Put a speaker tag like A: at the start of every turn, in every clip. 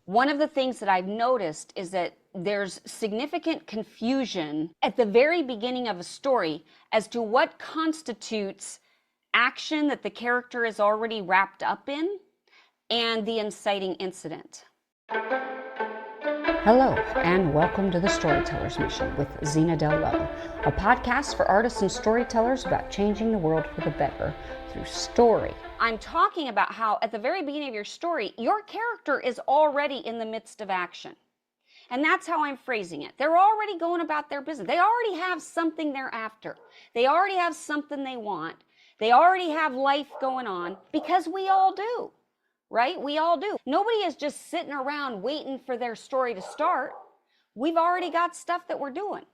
A: One of the things that I've noticed is that there's significant confusion at the very beginning of a story as to what constitutes action that the character is already wrapped up in and the inciting incident.
B: Hello, and welcome to the Storyteller's Mission with Zena Del Lowe, a podcast for artists and storytellers about changing the world for the better through story.
A: I'm talking about how at the very beginning of your story, your character is already in the midst of action. And that's how I'm phrasing it. They're already going about their business. They already have something they're after. They already have something they want. They already have life going on, because we all do. Right? We all do. Nobody is just sitting around waiting for their story to start. We've already got stuff that we're doing.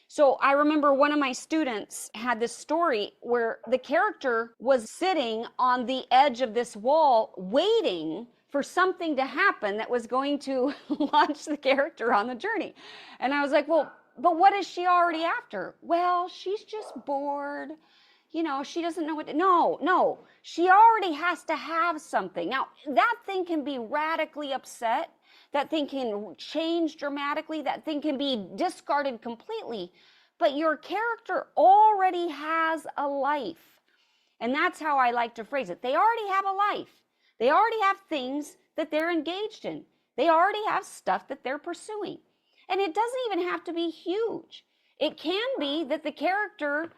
A: So I remember one of my students had this story where the character was sitting on the edge of this wall waiting for something to happen that was going to launch the character on the journey. And I was like, well, but what is she already after? Well, she's just bored. You know, she doesn't know what to, no, she already has to have something. Now, that thing can be radically upset. That thing can change dramatically. That thing can be discarded completely. But your character already has a life. And that's how I like to phrase it. They already have a life. They already have things that they're engaged in. They already have stuff that they're pursuing. And it doesn't even have to be huge. It can be that the character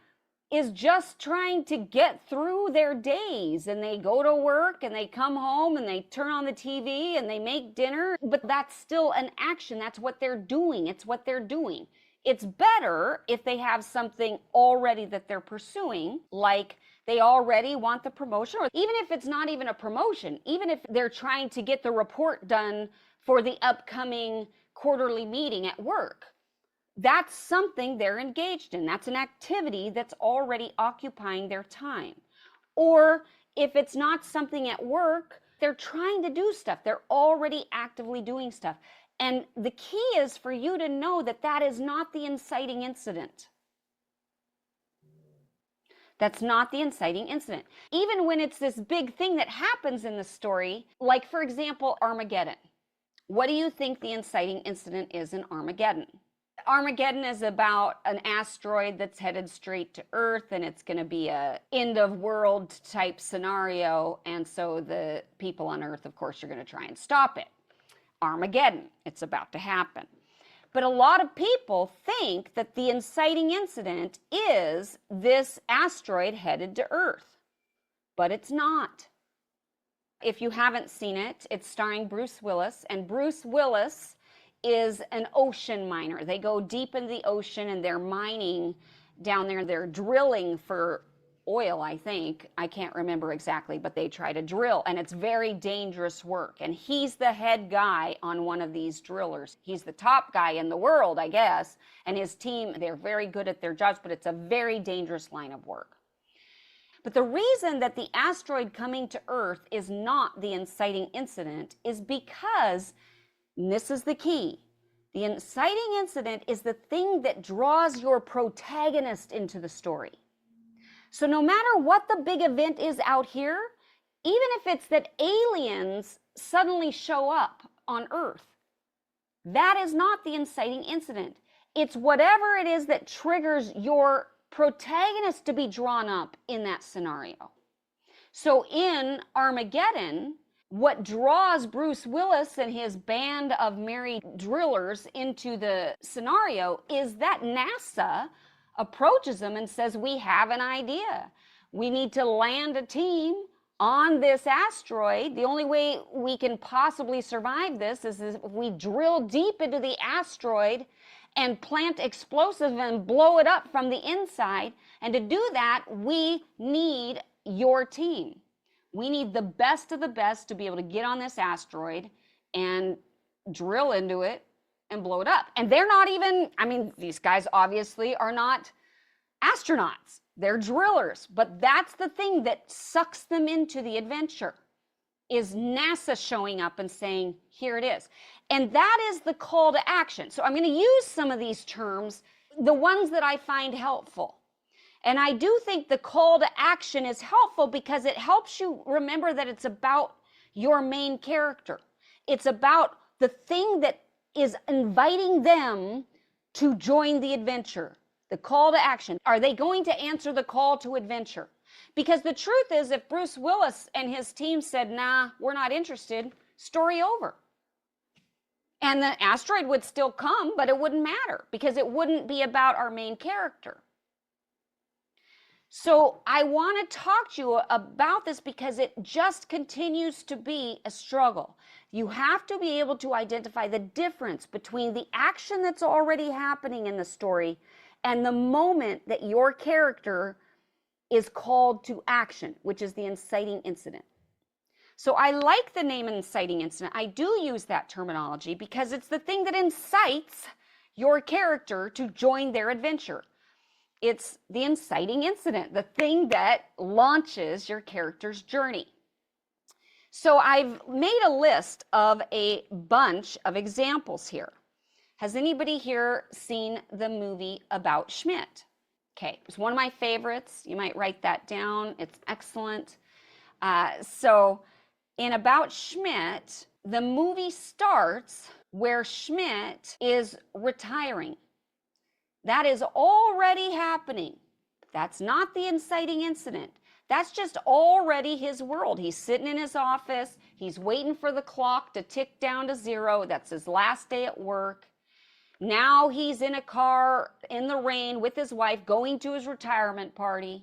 A: is just trying to get through their days, and they go to work and they come home and they turn on the TV and they make dinner, but that's still an action. That's what they're doing. It's what they're doing. It's better if they have something already that they're pursuing, like they already want the promotion, or even if it's not even a promotion, even if they're trying to get the report done for the upcoming quarterly meeting at work. That's something they're engaged in. That's an activity that's already occupying their time. Or if it's not something at work, they're trying to do stuff. They're already actively doing stuff. And the key is for you to know that that is not the inciting incident. That's not the inciting incident. Even when it's this big thing that happens in the story, like, for example, Armageddon. What do you think the inciting incident is in Armageddon? Armageddon is about an asteroid that's headed straight to Earth, and it's going to be a end of world type scenario. And so the people on Earth, of course, are going to try and stop it. Armageddon, it's about to happen. But a lot of people think that the inciting incident is this asteroid headed to Earth, but it's not. If you haven't seen it, it's starring Bruce Willis, and Bruce Willis is an ocean miner. They go deep in the ocean and they're mining down there. They're drilling for oil, I think. I can't remember exactly, but they try to drill, and it's very dangerous work. And he's the head guy on one of these drillers. He's the top guy in the world, I guess. And his team, they're very good at their jobs, but it's a very dangerous line of work. But the reason that the asteroid coming to Earth is not the inciting incident is because, and this is the key, the inciting incident is the thing that draws your protagonist into the story. So no matter what the big event is out here, even if it's that aliens suddenly show up on Earth, that is not the inciting incident. It's whatever it is that triggers your protagonist to be drawn up in that scenario. So in Armageddon, what draws Bruce Willis and his band of merry drillers into the scenario is that NASA approaches them and says, we have an idea. We need to land a team on this asteroid. The only way we can possibly survive this is if we drill deep into the asteroid and plant explosives and blow it up from the inside. And to do that, we need your team. We need the best of the best to be able to get on this asteroid and drill into it and blow it up. And they're not even, these guys obviously are not astronauts. They're drillers. But that's the thing that sucks them into the adventure, is NASA showing up and saying, here it is. And that is the call to action. So I'm going to use some of these terms, the ones that I find helpful. And I do think the call to action is helpful because it helps you remember that it's about your main character. It's about the thing that is inviting them to join the adventure, the call to action. Are they going to answer the call to adventure? Because the truth is, if Bruce Willis and his team said, nah, we're not interested, story over. And the asteroid would still come, but it wouldn't matter because it wouldn't be about our main character. So I want to talk to you about this because it just continues to be a struggle. You have to be able to identify the difference between the action that's already happening in the story and the moment that your character is called to action, which is the inciting incident. So I like the name inciting incident. I do use that terminology because it's the thing that incites your character to join their adventure. It's the inciting incident, the thing that launches your character's journey. So I've made a list of a bunch of examples here. Has anybody here seen the movie About Schmidt? Okay, it's one of my favorites. You might write that down. It's excellent. So in About Schmidt, the movie starts where Schmidt is retiring. That is already happening. That's not the inciting incident. That's just already his world. He's sitting in his office. He's waiting for the clock to tick down to 0. That's his last day at work. Now he's in a car in the rain with his wife going to his retirement party.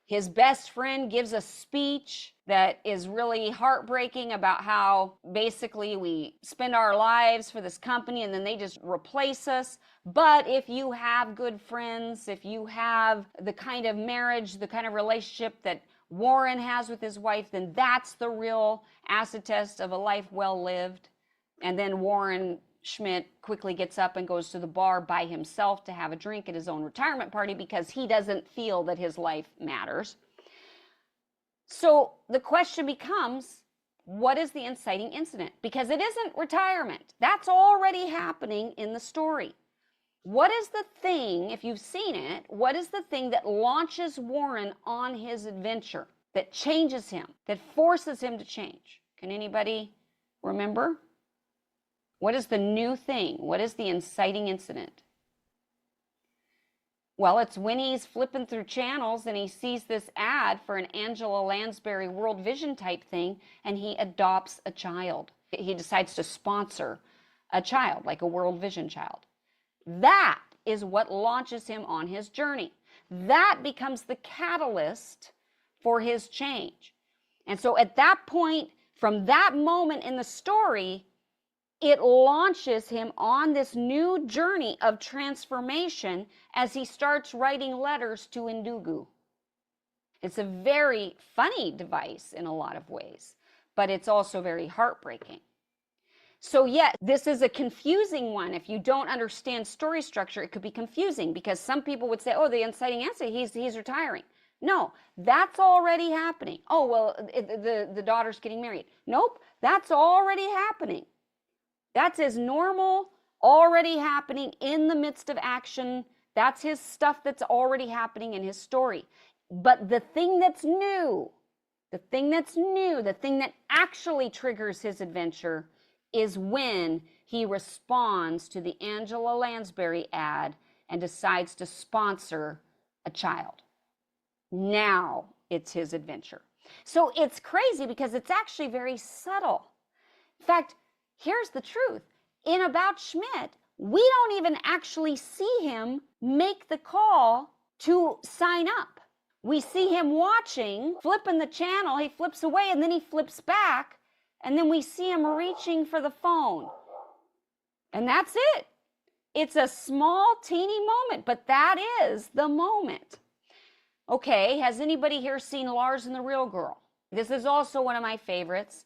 A: His best friend gives a speech that is really heartbreaking about how basically we spend our lives for this company and then they just replace us. But if you have good friends, if you have the kind of marriage, the kind of relationship that Warren has with his wife, then that's the real acid test of a life well lived. And then Warren Schmidt quickly gets up and goes to the bar by himself to have a drink at his own retirement party because he doesn't feel that his life matters. So the question becomes, what is the inciting incident? Because it isn't retirement. That's already happening in the story. What is the thing, if you've seen it, what is the thing that launches Warren on his adventure, that changes him, that forces him to change? Can anybody remember? What is the new thing? What is the inciting incident? Well, it's when he's flipping through channels and he sees this ad for an Angela Lansbury World Vision type thing, and he adopts a child. He decides to sponsor a child, like a World Vision child. That is what launches him on his journey. That becomes the catalyst for his change. And so at that point, from that moment in the story, it launches him on this new journey of transformation as he starts writing letters to Indugu. It's a very funny device in a lot of ways, but it's also very heartbreaking. So yeah, this is a confusing one. If you don't understand story structure, it could be confusing because some people would say, oh, the inciting incident, he's retiring. No, that's already happening. Oh, well, the daughter's getting married. Nope, that's already happening. That's his normal, already happening in the midst of action. That's his stuff that's already happening in his story. But the thing that's new, the thing that actually triggers his adventure is when he responds to the Angela Lansbury ad and decides to sponsor a child. Now it's his adventure. So it's crazy because it's actually very subtle. In fact, here's the truth. In About Schmidt, we don't even actually see him make the call to sign up. We see him watching, flipping the channel. He flips away and then he flips back. And then we see him reaching for the phone. And that's it. It's a small, teeny moment, but that is the moment. Okay, has anybody here seen Lars and the Real Girl? This is also one of my favorites.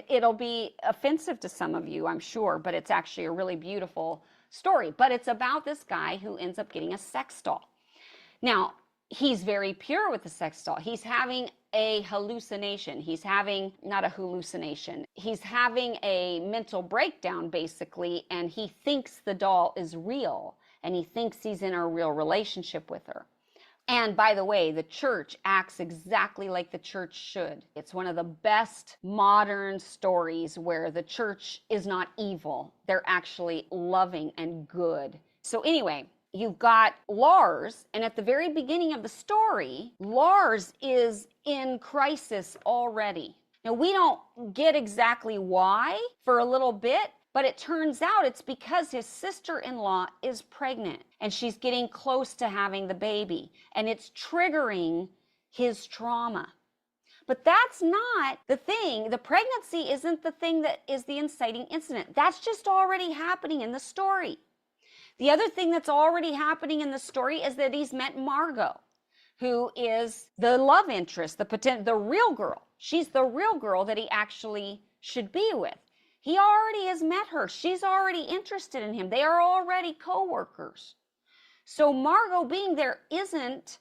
A: It'll be offensive to some of you, I'm sure, but it's actually a really beautiful story. But it's about this guy who ends up getting a sex doll. Now, he's very pure with the sex doll. He's having a hallucination. He's having, not a hallucination, he's having a mental breakdown, basically, and he thinks the doll is real, and he thinks he's in a real relationship with her. And by the way, the church acts exactly like the church should. It's one of the best modern stories where the church is not evil. They're actually loving and good. So anyway, you've got Lars, and at the very beginning of the story, Lars is in crisis already. Now, we don't get exactly why for a little bit, but it turns out it's because his sister-in-law is pregnant and she's getting close to having the baby, and it's triggering his trauma. But that's not the thing. The pregnancy isn't the thing that is the inciting incident. That's just already happening in the story. The other thing that's already happening in the story is that he's met Margot, who is the love interest, the real girl. She's the real girl that he actually should be with. He already has met her. She's already interested in him. They are already co-workers. So Margot being there isn't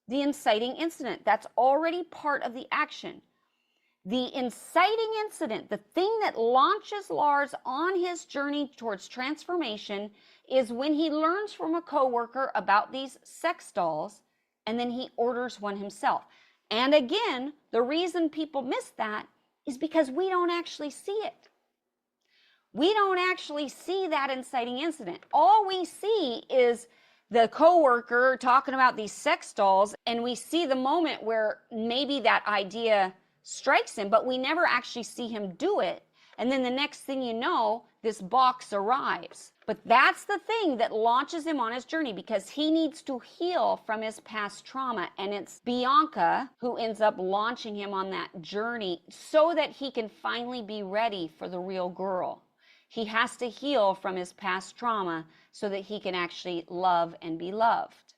A: the inciting incident. That's already part of the action. The inciting incident, the thing that launches Lars on his journey towards transformation, is when he learns from a coworker about these sex dolls, and then he orders one himself. And again, the reason people miss that is because we don't actually see it. We don't actually see that inciting incident. All we see is the coworker talking about these sex dolls, and we see the moment where maybe that idea strikes him, but we never actually see him do it. And then the next thing you know, this box arrives. But that's the thing that launches him on his journey, because he needs to heal from his past trauma. And it's Bianca who ends up launching him on that journey so that he can finally be ready for the real girl. He has to heal from his past trauma so that he can actually love and be loved.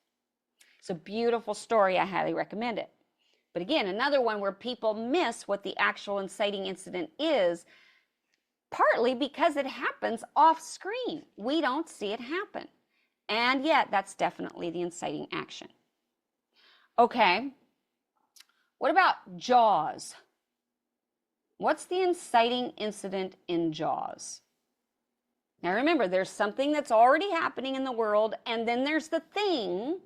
A: It's a beautiful story. I highly recommend it. But again, another one where people miss what the actual inciting incident is, partly because it happens off screen. We don't see it happen. And yet, that's definitely the inciting action. Okay, what about Jaws? What's the inciting incident in Jaws? Now remember, there's something that's already happening in the world, and then there's the thing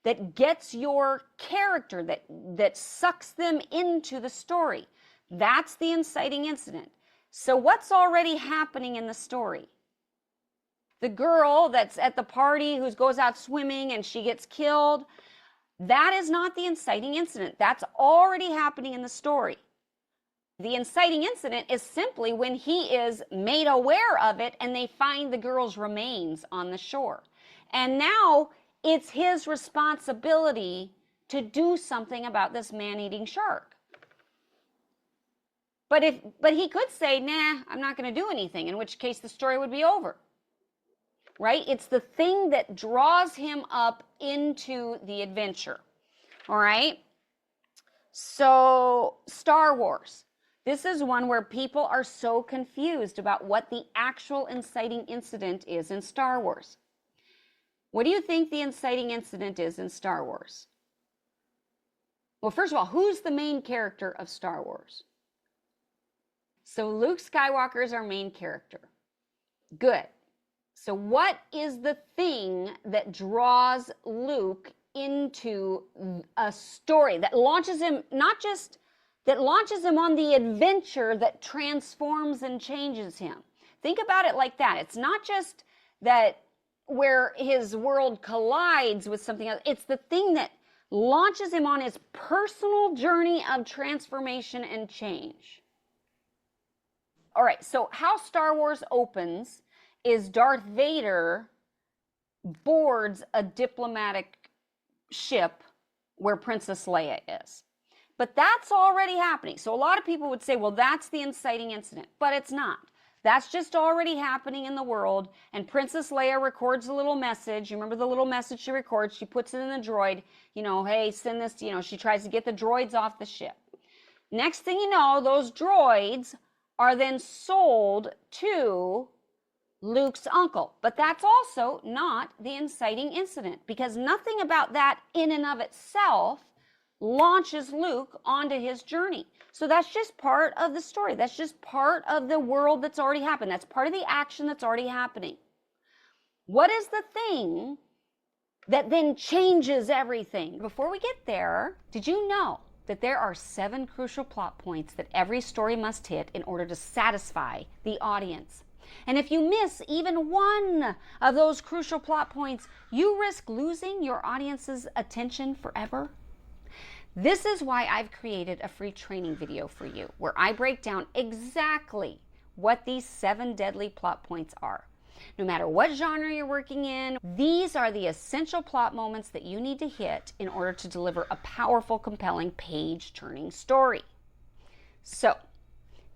A: that gets your character, that sucks them into the story. That's the inciting incident. So what's already happening in the story? The girl that's at the party who goes out swimming and she gets killed, that is not the inciting incident. That's already happening in the story. The inciting incident is simply when he is made aware of it and they find the girl's remains on the shore. And now it's his responsibility to do something about this man-eating shark. But he could say, nah, I'm not going to do anything, in which case the story would be over. Right? It's the thing that draws him up into the adventure. All right? So, Star Wars. This is one where people are so confused about what the actual inciting incident is in Star Wars. What do you think the inciting incident is in Star Wars? Well, first of all, who's the main character of Star Wars? So Luke Skywalker is our main character. Good. So what is the thing that draws Luke into a story that launches him, that launches him on the adventure that transforms and changes him? Think about it like that. It's not just that where his world collides with something else. It's the thing that launches him on his personal journey of transformation and change. All right, so how Star Wars opens is Darth Vader boards a diplomatic ship where Princess Leia is. But that's already happening. So a lot of people would say, well, that's the inciting incident, but it's not. That's just already happening in the world, and Princess Leia records a little message. You remember the little message she records? She puts it in the droid, hey, send this, she tries to get the droids off the ship. Next thing you know, those droids are then sold to Luke's uncle. But that's also not the inciting incident, because nothing about that in and of itself launches Luke onto his journey. So that's just part of the story. That's just part of the world that's already happened. That's part of the action that's already happening. What is the thing that then changes everything. Before we get there, did you know that there are 7 crucial plot points that every story must hit in order to satisfy the audience? And if you miss even one of those crucial plot points, you risk losing your audience's attention forever. This is why I've created a free training video for you, where I break down exactly what these 7 deadly plot points are. No matter what genre you're working in, these are the essential plot moments that you need to hit in order to deliver a powerful, compelling, page-turning story. So,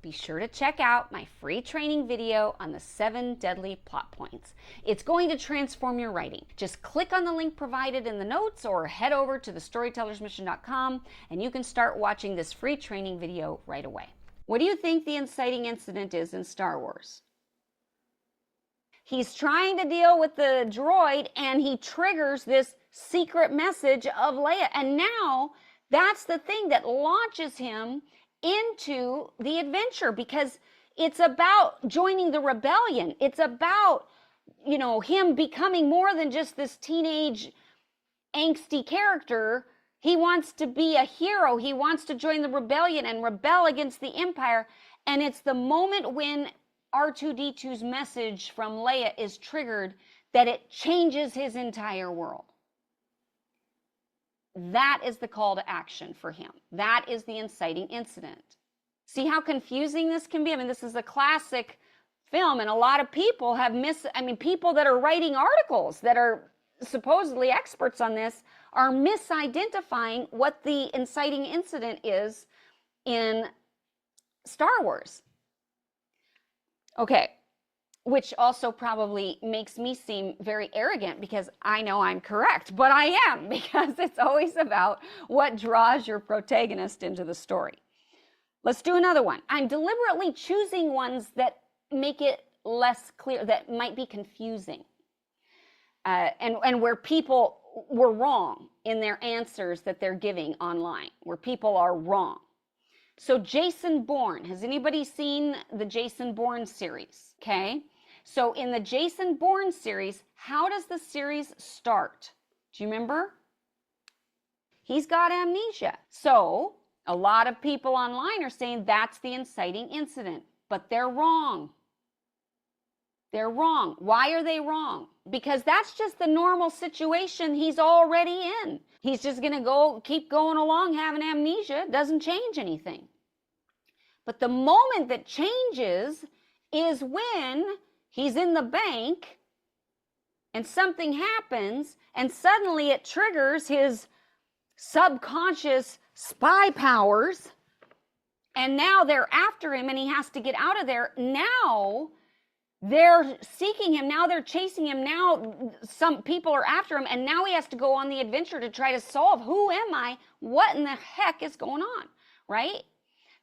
A: be sure to check out my free training video on the 7 deadly plot points. It's going to transform your writing. Just click on the link provided in the notes or head over to thestorytellersmission.com and you can start watching this free training video right away. What do you think the inciting incident is in Star Wars? He's trying to deal with the droid and he triggers this secret message of Leia. And now that's the thing that launches him into the adventure, because it's about joining the rebellion. It's about, him becoming more than just this teenage angsty character. He wants to be a hero. He wants to join the rebellion and rebel against the Empire. And it's the moment when R2-D2's message from Leia is triggered that it changes his entire world. That is the call to action for him. That is the inciting incident. See how confusing this can be? I mean, this is a classic film, and a lot of people have people that are writing articles that are supposedly experts on this are misidentifying what the inciting incident is in Star Wars. Okay, which also probably makes me seem very arrogant because I know I'm correct, but I am, because it's always about what draws your protagonist into the story. Let's do another one. I'm deliberately choosing ones that make it less clear, that might be confusing, and where people were wrong in their answers that they're giving online, where people are wrong. So Jason Bourne, has anybody seen the Jason Bourne series? Okay. So in the Jason Bourne series, how does the series start? Do you remember? He's got amnesia. So a lot of people online are saying that's the inciting incident, but they're wrong. They're wrong. Why are they wrong? Because that's just the normal situation he's already in. He's just going to keep going along having amnesia. It doesn't change anything. But the moment that changes is when he's in the bank and something happens and suddenly it triggers his subconscious spy powers, and now they're after him and he has to get out of there. Now they're seeking him. Now they're chasing him. Now some people are after him, and now he has to go on the adventure to try to solve, who am I? What in the heck is going on, right?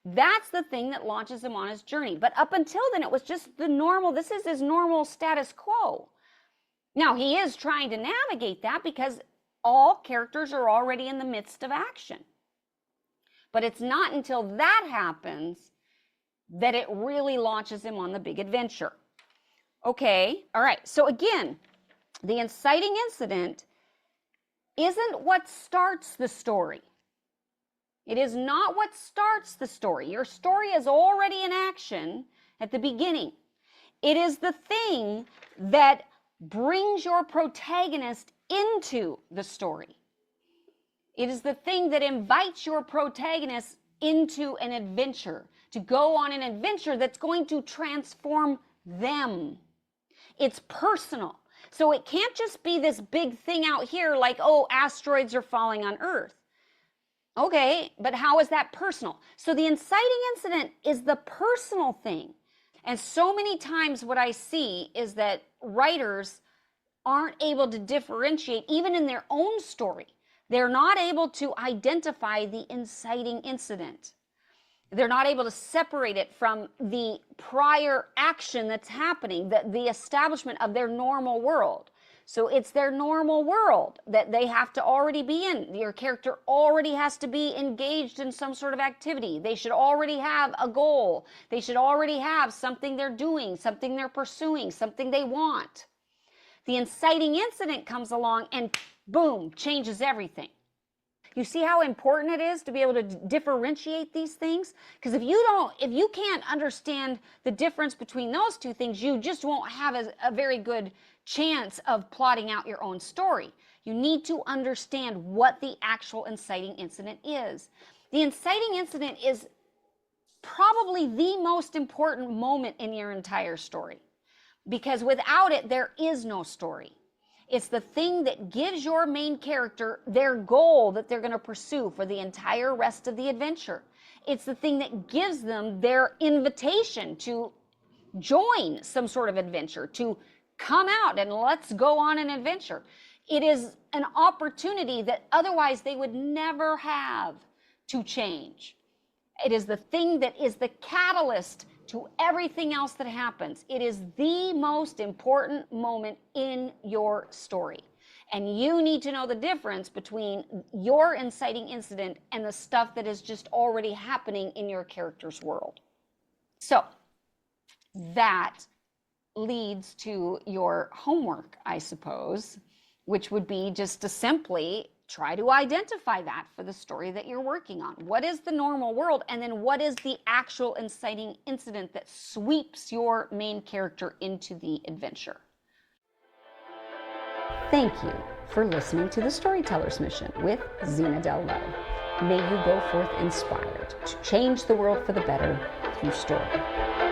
A: That's the thing that launches him on his journey. But up until then, it was just the normal, this is his normal status quo. Now, he is trying to navigate that because all characters are already in the midst of action. But it's not until that happens that it really launches him on the big adventure. Okay, all right. So again, the inciting incident isn't what starts the story. It is not what starts the story. Your story is already in action at the beginning. It is the thing that brings your protagonist into the story. It is the thing that invites your protagonist into an adventure, to go on an adventure that's going to transform them. It's personal. So it can't just be this big thing out here like, oh, asteroids are falling on Earth. Okay, but how is that personal? So the inciting incident is the personal thing. And so many times what I see is that writers aren't able to differentiate, even in their own story. They're not able to identify the inciting incident. They're not able to separate it from the prior action that's happening, the establishment of their normal world. So it's their normal world that they have to already be in. Your character already has to be engaged in some sort of activity. They should already have a goal. They should already have something they're doing, something they're pursuing, something they want. The inciting incident comes along and boom, changes everything. You see how important it is to be able to differentiate these things? Because if you can't understand the difference between those two things, you just won't have a very good chance of plotting out your own story. You need to understand what the actual inciting incident is. The inciting incident is probably the most important moment in your entire story, because without it, there is no story. It's the thing that gives your main character their goal that they're going to pursue for the entire rest of the adventure. It's the thing that gives them their invitation to join some sort of adventure, to come out and let's go on an adventure. It is an opportunity that otherwise they would never have to change. It is the thing that is the catalyst to everything else that happens. It is the most important moment in your story. And you need to know the difference between your inciting incident and the stuff that is just already happening in your character's world. So that leads to your homework, I suppose, which would be just to simply try to identify that for the story that you're working on. What is the normal world? And then what is the actual inciting incident that sweeps your main character into the adventure?
B: Thank you for listening to The Storyteller's Mission with Zena Del Lowe. May you go forth inspired to change the world for the better through story.